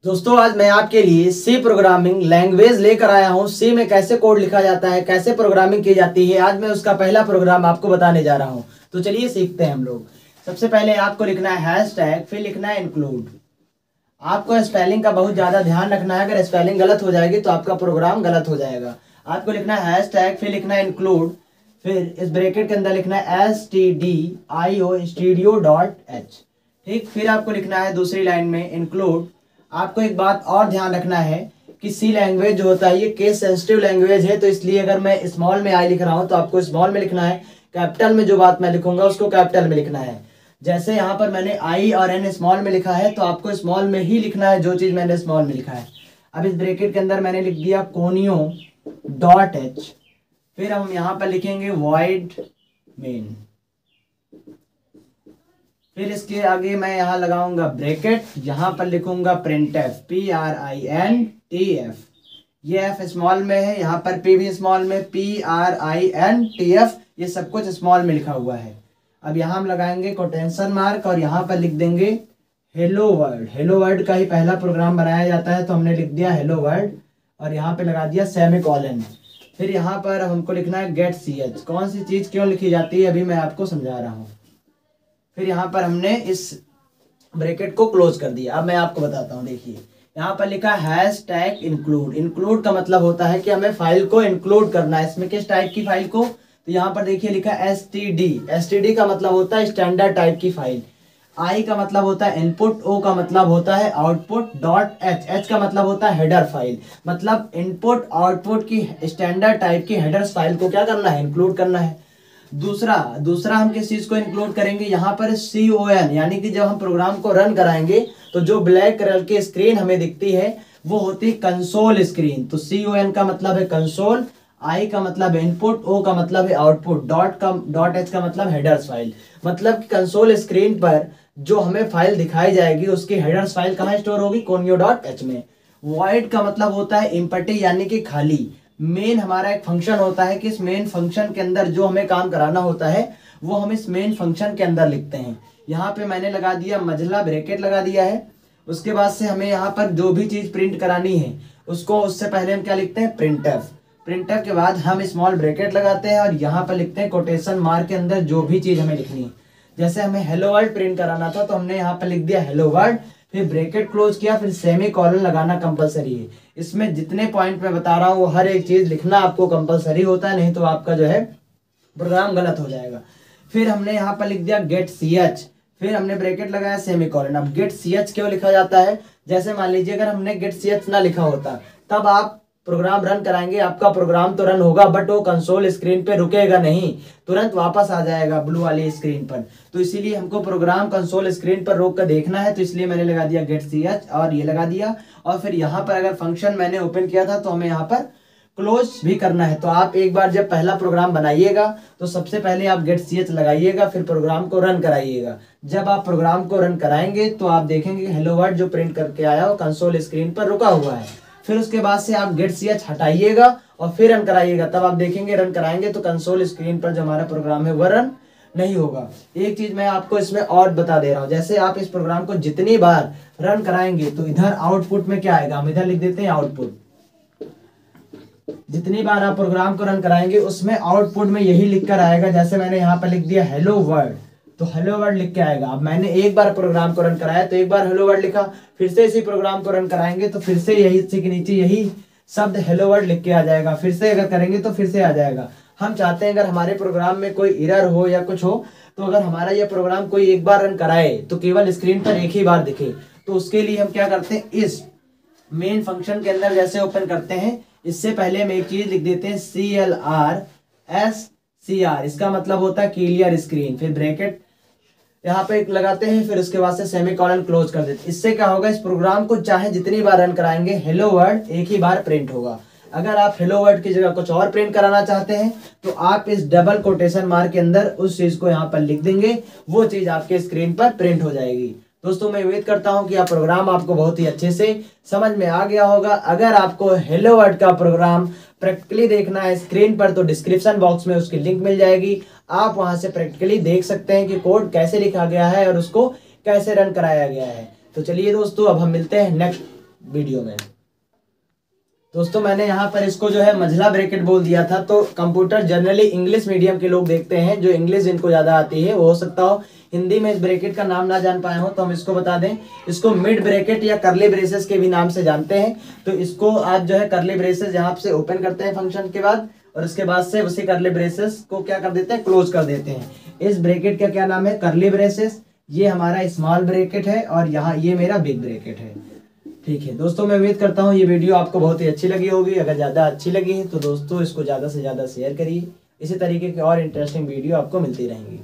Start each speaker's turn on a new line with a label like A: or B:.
A: दोस्तों आज मैं आपके लिए सी प्रोग्रामिंग लैंग्वेज लेकर आया हूं। सी में कैसे कोड लिखा जाता है, कैसे प्रोग्रामिंग की जाती है, आज मैं उसका पहला प्रोग्राम आपको बताने जा रहा हूं। तो चलिए सीखते हैं हम लोग। सबसे पहले आपको लिखना है हैशटैग, फिर लिखना है इंक्लूड। आपको स्पेलिंग का बहुत ज़्यादा ध्यान रखना है, अगर स्पेलिंग गलत हो जाएगी तो आपका प्रोग्राम गलत हो जाएगा। आपको लिखना है हैशटैग, फिर लिखना है इंक्लूड, फिर इस ब्रैकेट के अंदर लिखना है STDIO studio.h। ठीक, फिर आपको लिखना है दूसरी लाइन में इंक्लूड। आपको एक बात और ध्यान रखना है कि सी लैंग्वेज जो होता है ये केस सेंसिटिव लैंग्वेज है, तो इसलिए अगर मैं स्मॉल में आई लिख रहा हूं तो आपको स्मॉल में लिखना है। कैपिटल में जो बात मैं लिखूंगा उसको कैपिटल में लिखना है। जैसे यहाँ पर मैंने आई और एन स्मॉल में लिखा है तो आपको स्मॉल में ही लिखना है जो चीज मैंने स्मॉल में लिखा है। अब इस ब्रैकेट के अंदर मैंने लिख दिया conio.h। फिर हम यहाँ पर लिखेंगे void main। फिर इसके आगे मैं यहाँ लगाऊंगा ब्रैकेट, यहाँ पर लिखूंगा printf PRINTF। ये एफ स्मॉल में है, यहाँ पर पी भी स्मॉल में, PRINTF, ये सब कुछ स्मॉल में लिखा हुआ है। अब यहाँ हम लगाएंगे कोटेंशन मार्क और यहाँ पर लिख देंगे हेलो वर्ल्ड। हेलो वर्ल्ड का ही पहला प्रोग्राम बनाया जाता है तो हमने लिख दिया हेलो वर्ल्ड और यहाँ पे लगा दिया सेमीकोलन। फिर यहाँ पर हमको लिखना है गेट CH। कौन सी चीज क्यों लिखी जाती है अभी मैं आपको समझा रहा हूँ। फिर यहाँ पर हमने इस ब्रैकेट को क्लोज कर दिया। अब मैं आपको बताता हूँ, देखिए यहाँ पर लिखा हैशटैग इंक्लूड। इंक्लूड का मतलब होता है कि हमें फाइल को इंक्लूड करना है। इसमें किस टाइप की फाइल को, तो यहाँ पर देखिए लिखा है STD। STD का मतलब होता है स्टैंडर्ड टाइप की फाइल। I का मतलब होता है इनपुट, O का मतलब होता है आउटपुट, .h का मतलब होता है हेडर फाइल। मतलब इनपुट आउटपुट की स्टैंडर्ड टाइप की हेडर्स फाइल को क्या करना है, इंक्लूड करना है। दूसरा हम किस चीज को इंक्लूड करेंगे, यहाँ पर CON, यानी कि जब हम प्रोग्राम को रन कराएंगे तो जो ब्लैक कलर की स्क्रीन हमें दिखती है वो होती है कंसोल स्क्रीन। तो CON का मतलब है कंसोल, I का मतलब है इनपुट, O का मतलब है आउटपुट, .h का मतलब हेडर्स फाइल। मतलब कि कंसोल स्क्रीन पर जो हमें फाइल दिखाई जाएगी उसकी हेडर्स फाइल कहाँ स्टोर होगी, conio.h में। void का मतलब होता है एम्प्टी, यानी कि खाली। मेन हमारा एक फंक्शन होता है कि इस मेन फंक्शन के अंदर जो हमें काम कराना होता है वो हम इस मेन फंक्शन के अंदर लिखते हैं। यहाँ पे मैंने लगा दिया मजला, ब्रैकेट लगा दिया है। उसके बाद से हमें यहाँ पर जो भी चीज प्रिंट करानी है उसको, उससे पहले हम क्या लिखते हैं, प्रिंटफ। प्रिंटफ के बाद हम स्मॉल ब्रैकेट लगाते हैं और यहाँ पर लिखते हैं कोटेशन मार्क के अंदर जो भी चीज हमें लिखनी है। जैसे हमें हेलो वर्ल्ड प्रिंट कराना था तो हमने यहाँ पर लिख दिया हेलो वर्ल्ड, फिर ब्रैकेट क्लोज किया, फिर सेमी कॉलन लगाना कंपलसरी है। इसमें जितने पॉइंट मैं बता रहा हूँ वो हर एक चीज लिखना आपको कंपलसरी होता है, नहीं तो आपका जो है प्रोग्राम गलत हो जाएगा। फिर हमने यहाँ पर लिख दिया गेट CH, फिर हमने ब्रैकेट लगाया सेमी कॉलन। अब गेट CH क्यों लिखा जाता है, जैसे मान लीजिए अगर हमने गेट CH ना लिखा होता तब आप प्रोग्राम रन कराएंगे, आपका प्रोग्राम तो रन होगा बट वो कंसोल स्क्रीन पे रुकेगा नहीं, तुरंत वापस आ जाएगा ब्लू वाली स्क्रीन पर। तो इसीलिए हमको प्रोग्राम कंसोल स्क्रीन पर रोक कर देखना है, तो इसलिए मैंने लगा दिया गेट CH और ये लगा दिया। और फिर यहाँ पर अगर फंक्शन मैंने ओपन किया था तो हमें यहाँ पर क्लोज भी करना है। तो आप एक बार जब पहला प्रोग्राम बनाइएगा तो सबसे पहले आप गेट CH लगाइएगा, फिर प्रोग्राम को रन कराइएगा। जब आप प्रोग्राम को रन कराएंगे तो आप देखेंगे कि हेलो वर्ल्ड जो प्रिंट करके आया वो कंसोल स्क्रीन पर रुका हुआ है। फिर उसके बाद से आप गेट CH हटाइएगा और फिर रन कराइएगा, तब आप देखेंगे रन कराएंगे तो कंसोल स्क्रीन पर जो हमारा प्रोग्राम है वह रन नहीं होगा। एक चीज मैं आपको इसमें और बता दे रहा हूँ, जैसे आप इस प्रोग्राम को जितनी बार रन कराएंगे तो इधर आउटपुट में क्या आएगा, हम इधर लिख देते हैं आउटपुट। जितनी बार आप प्रोग्राम को रन कराएंगे उसमें आउटपुट में यही लिखकर आएगा। जैसे मैंने यहाँ पर लिख दिया हेलो वर्ल्ड तो हेलो वर्ल्ड लिख के आएगा। अब मैंने एक बार प्रोग्राम को रन कराया तो एक बार हेलो वर्ल्ड लिखा, फिर से इसी प्रोग्राम को रन कराएंगे तो फिर से यही इसी के नीचे यही शब्द हेलो वर्ल्ड लिख के आ जाएगा। फिर से अगर करेंगे तो फिर से आ जाएगा। हम चाहते हैं अगर हमारे प्रोग्राम में कोई एरर हो या कुछ हो तो अगर हमारा यह प्रोग्राम कोई एक बार रन कराए तो केवल स्क्रीन पर एक ही बार दिखे। तो उसके लिए हम क्या करते हैं, इस मेन फंक्शन के अंदर जैसे ओपन करते हैं इससे पहले हम एक चीज लिख देते हैं CLRSCR। इसका मतलब होता है क्लियर स्क्रीन। फिर ब्रैकेट यहाँ पे एक लगाते हैं, फिर उसके बाद से सेमीकोलन क्लोज कर देते हैं। इससे क्या होगा, इस प्रोग्राम को चाहे जितनी बार रन कराएंगे हेलो वर्ल्ड एक ही बार प्रिंट होगा। अगर आप हेलो वर्ल्ड की जगह कुछ और प्रिंट कराना चाहते हैं तो आप इस डबल कोटेशन मार्क के अंदर उस चीज को यहाँ पर लिख देंगे, वो चीज आपके स्क्रीन पर प्रिंट हो जाएगी। दोस्तों मैं उम्मीद करता हूं कि यह प्रोग्राम आपको बहुत ही अच्छे से समझ में आ गया होगा। अगर आपको हेलो वर्ल्ड का प्रोग्राम प्रैक्टिकली देखना है स्क्रीन पर तो डिस्क्रिप्शन बॉक्स में उसकी लिंक मिल जाएगी, आप वहां से प्रैक्टिकली देख सकते हैं कि कोड कैसे लिखा गया है और उसको कैसे रन कराया गया है। तो चलिए दोस्तों अब हम मिलते हैं नेक्स्ट वीडियो में। दोस्तों मैंने यहाँ पर इसको जो है मंझला ब्रैकेट बोल दिया था। तो कंप्यूटर जनरली इंग्लिश मीडियम के लोग देखते हैं, जो इंग्लिश जिनको ज़्यादा आती है। वो हो सकता हो हिंदी में इस ब्रैकेट का नाम ना जान पाए हो, तो हम इसको बता दें, इसको मिड ब्रैकेट या करली ब्रेसेस के भी नाम से जानते हैं। तो इसको आप जो है करली ब्रेसेस यहाँ से ओपन करते हैं फंक्शन के बाद, और उसके बाद से उसी करली ब्रेसेस को क्या कर देते हैं, क्लोज कर देते हैं। इस ब्रैकेट का क्या नाम है, करली ब्रेसेस। ये हमारा स्मॉल ब्रैकेट है और यहाँ ये मेरा बिग ब्रैकेट है। ठीक है दोस्तों, मैं उम्मीद करता हूँ ये वीडियो आपको बहुत ही अच्छी लगी होगी। अगर ज़्यादा अच्छी लगी है तो दोस्तों इसको ज़्यादा से ज़्यादा शेयर करिए। इसी तरीके की और इंटरेस्टिंग वीडियो आपको मिलती रहेंगी।